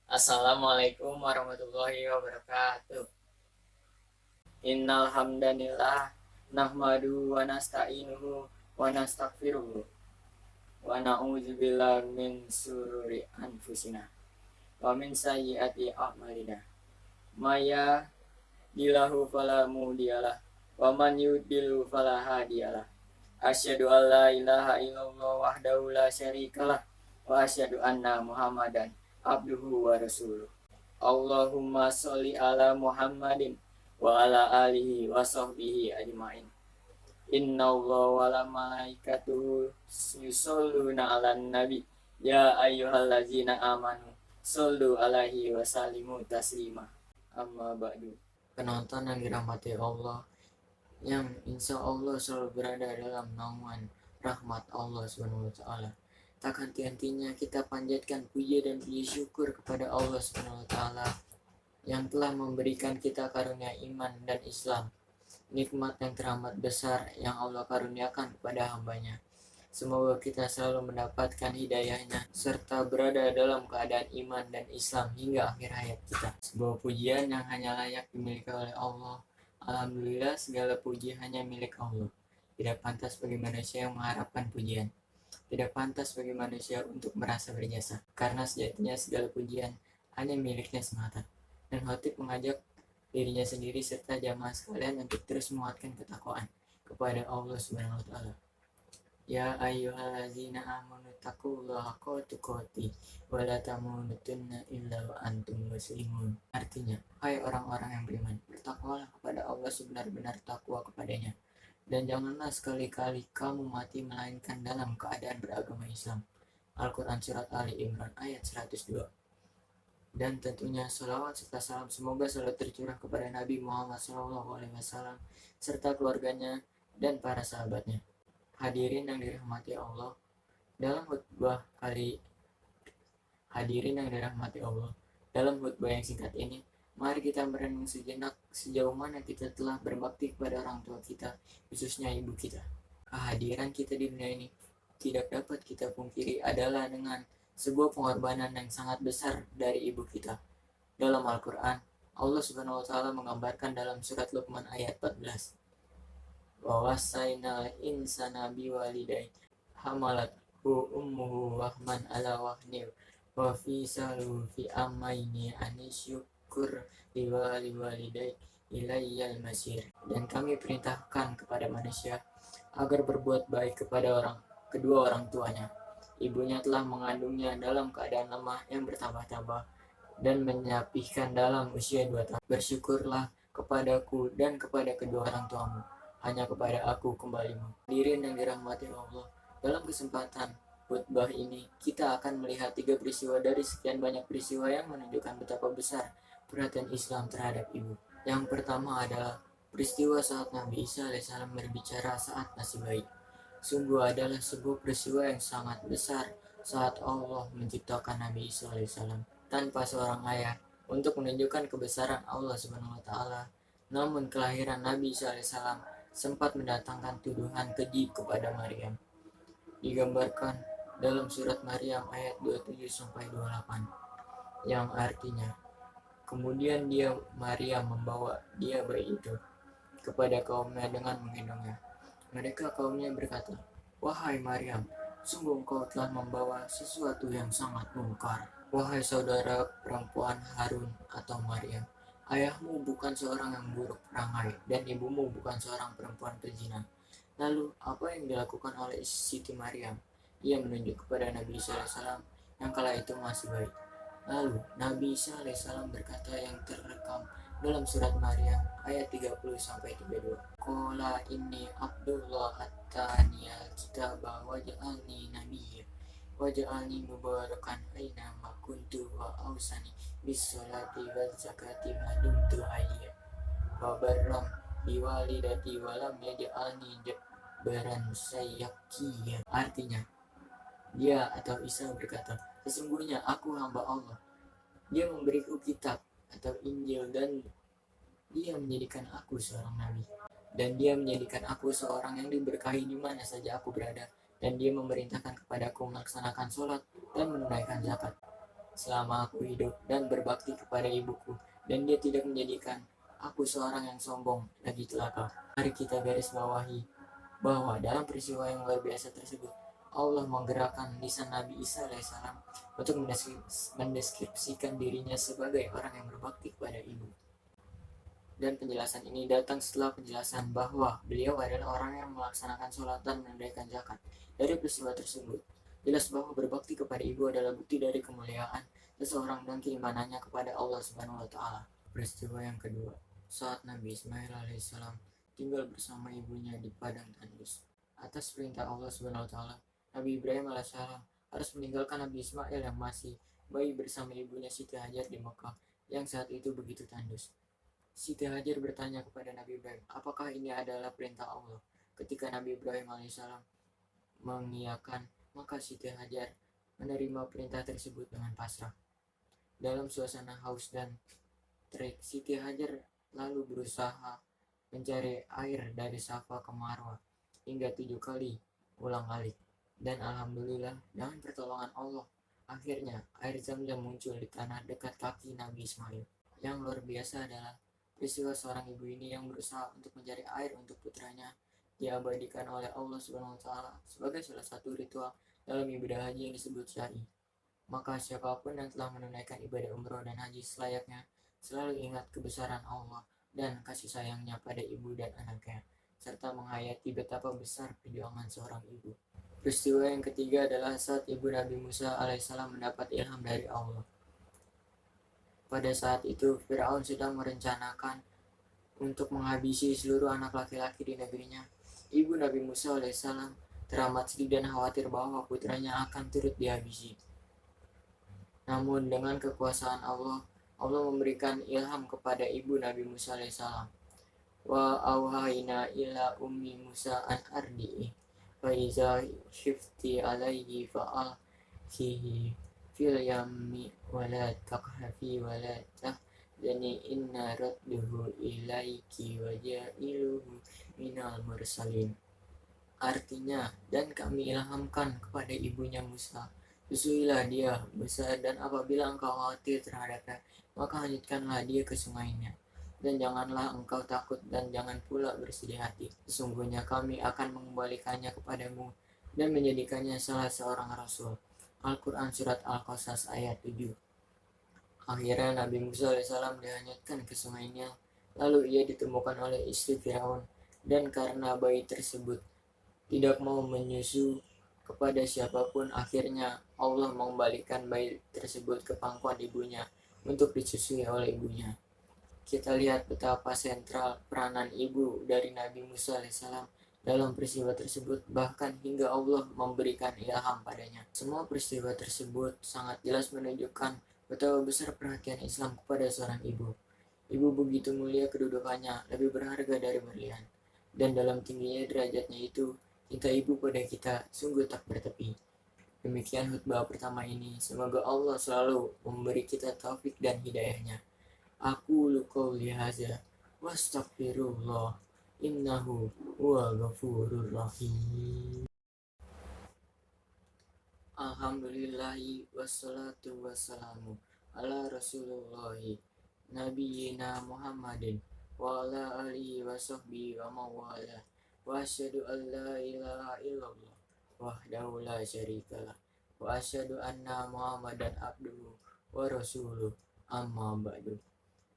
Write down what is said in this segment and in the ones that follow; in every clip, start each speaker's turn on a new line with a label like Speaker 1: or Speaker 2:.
Speaker 1: Assalamualaikum warahmatullahi wabarakatuh. Innal hamdanillah nahmadu wa nasta'inuhu wa nastaghfiruh wa na'udzubillahi min sururi anfusina wa min sayyiati a'malina. Maya dilahu fala mudhiyalah wa man yudlil fala hadiyalah. Asyhadu an la ilaha illallah wahdahu la syarikalah wa asyhadu anna Muhammadan abduhu wa rasuluh. Allahumma sholli ala Muhammadin wa ala alihi wa sahbihi ajmain. Inna Allah wa la malaikatuhu yusholluna ala nabi. Ya ayyuhallazina amanu shollu alaihi wa sallimu taslima. Amma ba'du. Penonton yang dirahmati Allah, yang insya Allah selalu berada dalam naungan rahmat Allah Subhanahu wa taala. Tak henti-hentinya kita panjatkan puji dan puji syukur kepada Allah Subhanahu wa taala yang telah memberikan kita karunia iman dan Islam, nikmat yang teramat besar yang Allah karuniakan kepada hambanya. Semoga kita selalu mendapatkan hidayahnya serta berada dalam keadaan iman dan Islam hingga akhir hayat kita. Sebuah pujian yang hanya layak dimiliki oleh Allah. Alhamdulillah, segala puji hanya milik Allah. Tidak pantas bagi manusia yang mengharapkan pujian. Tidak pantas bagi manusia untuk merasa berjasa, karena sejatinya segala pujian hanya miliknya semata. Dan khotib mengajak dirinya sendiri serta jamaah sekalian untuk terus menguatkan ketakwaan kepada Allah Subhanahu wa taala. Ya ayyuhallazina amanu taqullaha haqqa tuqatih wa la tamutunna illa wa antum muslimun. Artinya, hai orang-orang yang beriman, bertakwalah kepada Allah sebenar-benar takwa kepadanya, dan janganlah sekali-kali kamu mati melainkan dalam keadaan beragama Islam. Al-Quran Surat Ali Imran ayat 102. Dan tentunya salawat serta salam semoga selalu tercurah kepada Nabi Muhammad SAW serta keluarganya dan para sahabatnya. Hadirin yang dirahmati Allah, dalam khutbah yang singkat ini, mari kita merenung sejenak sejauh mana kita telah berbakti kepada orang tua kita, khususnya ibu kita. Kehadiran kita di dunia ini tidak dapat kita pungkiri adalah dengan sebuah pengorbanan yang sangat besar dari ibu kita. Dalam Al-Quran, Allah Subhanahu wa taala menggambarkan dalam surat Luqman ayat 14. Wa wasaina insana biwalidayhi hamalathu ummuhu wahman ala wahni wa fisaluhu fi amaini anisyukur liwalidayhi ilayyal masir. Dan kami perintahkan kepada manusia agar berbuat baik kepada kedua orang tuanya. Ibunya telah mengandungnya dalam keadaan lemah yang bertambah-tambah dan menyapihkan dalam usia 2 tahun. Bersyukurlah kepadaku dan kepada kedua orang tuamu. Hanya kepada aku kembalimu. Hadirin yang dirahmati Allah, dalam kesempatan khutbah ini kita akan melihat 3 peristiwa dari sekian banyak peristiwa yang menunjukkan betapa besar perhatian Islam terhadap ibu. Yang pertama adalah peristiwa saat Nabi Isa AS berbicara saat masih bayi. Sungguh adalah sebuah peristiwa yang sangat besar saat Allah menciptakan Nabi Isa AS tanpa seorang ayah untuk menunjukkan kebesaran Allah Subhanahu wa taala. Namun kelahiran Nabi Isa AS sempat mendatangkan tuduhan keji kepada Maryam. Digambarkan dalam surat Maryam ayat 27-28 yang artinya, kemudian Maryam membawa bayi itu kepada kaumnya dengan menggendongnya. Mereka kaumnya berkata, "Wahai Maryam, sungguh engkau telah membawa sesuatu yang sangat mungkar. Wahai saudara perempuan Harun atau Maryam, ayahmu bukan seorang yang buruk perangai dan ibumu bukan seorang perempuan pezina." Lalu apa yang dilakukan oleh Siti Maryam? Ia menunjuk kepada Nabi Isa AS yang kala itu masih bayi. Lalu Nabi Isa AS berkata yang terekam dalam surat Maryam ayat 30-32. Qala inni Abdullah attaniyal kitaba waj'alni nabiyya waj'alni mubarakan aina ma kuntu wa ausani bis salati wal zakati ma dumtu hayya wa barram biwalidati wa lam yaj'alni jabbaran syaqiyya. Artinya, dia atau Isa berkata, sesungguhnya aku hamba Allah. Dia memberiku kitab atau Injil dan dia menjadikan aku seorang nabi. Dan dia menjadikan aku seorang yang diberkahi di mana saja aku berada. Dan dia memerintahkan kepadaku melaksanakan sholat dan menunaikan zakat. selama aku hidup dan berbakti kepada ibuku, dan dia tidak menjadikan aku seorang yang sombong lagi celaka. Mari kita garis bawahi bahwa dalam peristiwa yang luar biasa tersebut, Allah menggerakkan lisan Nabi Isa alaihissalam untuk mendeskripsikan dirinya sebagai orang yang berbakti kepada ibu. Dan penjelasan ini datang setelah penjelasan bahwa beliau adalah orang yang melaksanakan sholat dan menunaikan zakat. Dari peristiwa tersebut, jelas bahwa berbakti kepada ibu adalah bukti dari kemuliaan seseorang dan keimanannya kepada Allah Subhanahu wa Ta'ala. Peristiwa yang kedua, saat Nabi Ismail alaihissalam tinggal bersama ibunya di padang tandus. Atas perintah Allah Subhanahu wa Ta'ala, Nabi Ibrahim alaihissalam harus meninggalkan Nabi Ismail yang masih bayi bersama ibunya Siti Hajar di Mekah yang saat itu begitu tandus. Siti Hajar bertanya kepada Nabi Ibrahim, apakah ini adalah perintah Allah? Ketika Nabi Ibrahim alaihissalam mengiyakan, maka Siti Hajar menerima perintah tersebut dengan pasrah. Dalam suasana haus dan terik, Siti Hajar lalu berusaha mencari air dari Safa ke Marwah hingga 7 kali ulang-alik. Dan alhamdulillah, dengan pertolongan Allah, akhirnya air Zam-Zam muncul di tanah dekat kaki Nabi Ismail. Yang luar biasa adalah peristiwa seorang ibu ini yang berusaha untuk mencari air untuk putranya diabadikan oleh Allah Subhanahu wa Ta'ala sebagai salah satu ritual dalam ibadah haji yang disebut syai. Maka siapapun yang telah menunaikan ibadah umroh dan haji selayaknya selalu ingat kebesaran Allah dan kasih sayangnya pada ibu dan anaknya, serta menghayati betapa besar perjuangan seorang ibu. Peristiwa yang ketiga adalah saat ibu Nabi Musa alaihissalam mendapat ilham dari Allah. Pada saat itu, Firaun sedang merencanakan untuk menghabisi seluruh anak laki-laki di negerinya. Ibu Nabi Musa alaihissalam teramat sedih dan khawatir bahwa putranya akan turut dihabisi. Namun dengan kekuasaan Allah, Allah memberikan ilham kepada ibu Nabi Musa alaihissalam. Wa auhayna ila ummi Musa an ardi'i fa iza khifti alaihi fa'alqihi fil yammi wala takhafi wala tahzani inna radduhu ilaiki wa ja'iluhu minal mursalin. Artinya, dan kami ilhamkan kepada ibunya Musa, susuilah dia besar, dan apabila engkau khawatir terhadapnya, maka hanyutkanlah dia ke sungainya. Dan janganlah engkau takut dan jangan pula bersedih hati. Sesungguhnya kami akan mengembalikannya kepadamu dan menjadikannya salah seorang rasul. Al-Quran Surat Al-Qasas ayat 7. Akhirnya Nabi Musa alaihissalam dihanyutkan ke sungainya. Lalu ia ditemukan oleh istri Firaun, dan karena bayi tersebut tidak mau menyusu kepada siapapun, akhirnya Allah mengembalikan bayi tersebut ke pangkuan ibunya untuk disusui oleh ibunya. Kita lihat betapa sentral peranan ibu dari Nabi Musa alaihissalam dalam peristiwa tersebut, bahkan hingga Allah memberikan ilham padanya. Semua peristiwa tersebut sangat jelas menunjukkan betapa besar perhatian Islam kepada seorang ibu. Ibu begitu mulia kedudukannya, lebih berharga dari berlian. Dan dalam tingginya derajatnya itu, cinta ibu pada kita sungguh tak bertepi. Demikian khutbah pertama ini. Semoga Allah selalu memberi kita taufik dan hidayahnya. Aku qauli hadza wastaghfirullah innahu huwal ghafurur rahim. Alhamdulillahi wassalatu wassalamu ala rasulillahi nabiyina Muhammadin wa ala alihi wa sahbihi wa mawala wa asyhadu an la ilaha illallah wahdahu la syarikalah wa asyhadu anna Muhammadan abduhu wa rasuluh amma ba'du.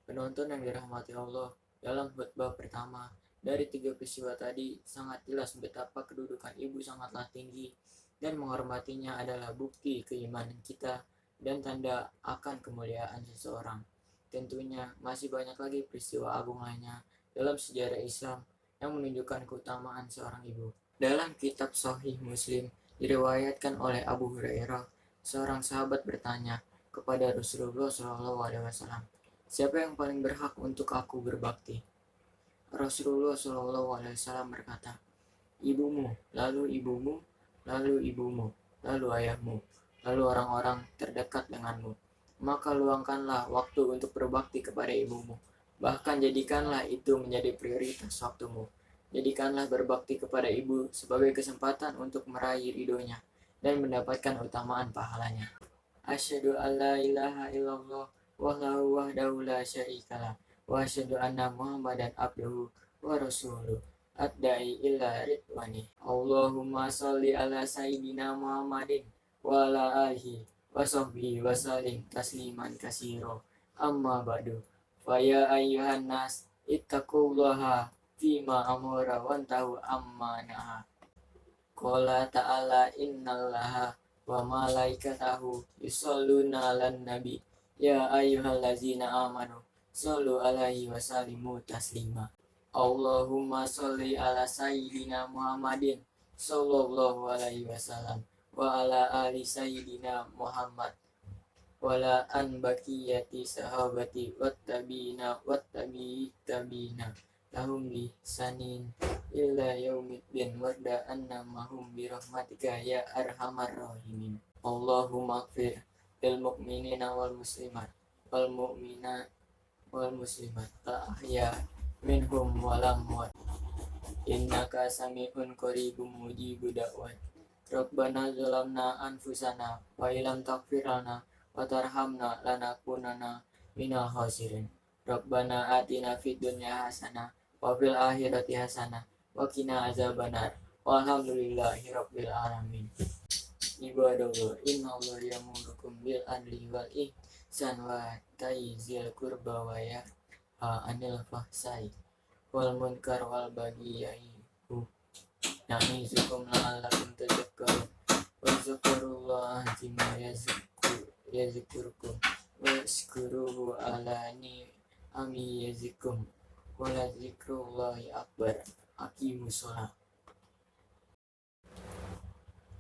Speaker 1: Penonton yang dirahmati Allah, dalam khutbah pertama dari 3 peristiwa tadi sangat jelas betapa kedudukan ibu sangatlah tinggi dan menghormatinya adalah bukti keimanan kita dan tanda akan kemuliaan seseorang. Tentunya masih banyak lagi peristiwa agung lainnya dalam sejarah Islam yang menunjukkan keutamaan seorang ibu. Dalam kitab Sahih Muslim diriwayatkan oleh Abu Hurairah, seorang sahabat bertanya kepada Rasulullah SAW, siapa yang paling berhak untuk aku berbakti? Rasulullah SAW berkata, ibumu, lalu ibumu, lalu ibumu, lalu ayahmu, lalu orang-orang terdekat denganmu. Maka luangkanlah waktu untuk berbakti kepada ibumu. Bahkan jadikanlah itu menjadi prioritas waktumu. Jadikanlah berbakti kepada ibu sebagai kesempatan untuk meraih ridhonya dan mendapatkan utamaan pahalanya. Asyhadu an la ilaha illallah wahdahu la syarikalah wa asyhadu anna Muhammadan abduhu wa rasuluh ad-da'i ila ridwani. Allahumma sholli ala sayyidina Muhammadin wa ala alihi wa sahbihi wa sallim tasliman katsira. Amma ba'du. Fa ya ayyuhan nas ittaqullaha fima amara wantahu amma naha. Qala ta'ala innallaha wa malaikatahu yusholluna 'alan nabi ya ayyuhallazina amanu shollu 'alaihi wa sallimu taslima. Allahumma sholli ala sayyidina Muhammadin sallallahu alaihi wasallam wa ala ali sayyidina Muhammad wala an baqiyati sahabati wattabi'ina tabi'ina lahum bi sanin illa yaumiddin warda anna mahum bi rahmatika ya arhamar rahimin. Allahumma ighfir lil mu'minina wal muslimat wal mu'minat wal muslimat ahya minhum wal amwat innaka sami'un qaribun mujibud da'wat. Rabbana zalamna anfusana wa illam taghfir lana wa tarhamna lanakunanna minal khasirin. Rabbana atina fid dunya hasanah wa fil akhirati hasanah wa qina azabannar. Walhamdulillahi rabbil alamin. Ibadallah, innallaha ya'murukum bil adli wal ihsan wa taizil qurba wa yanha 'anil fahsai wal munkar wal baghi ya'izukum la'allakum tadhakkarun. Wazkurullaha bima yazkurkum washkuruhu ala ni'ami yazikum waladzikrullahi akbar. Aqimus shalah.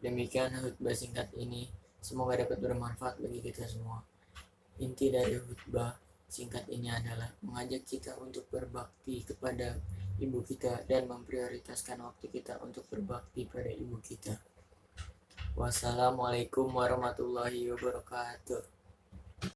Speaker 1: Demikian khutbah singkat ini, semoga dapat bermanfaat bagi kita semua. Inti dari khutbah singkat ini adalah mengajak kita untuk berbakti kepada ibu kita dan memprioritaskan waktu kita untuk berbakti pada ibu kita. Wassalamualaikum warahmatullahi wabarakatuh.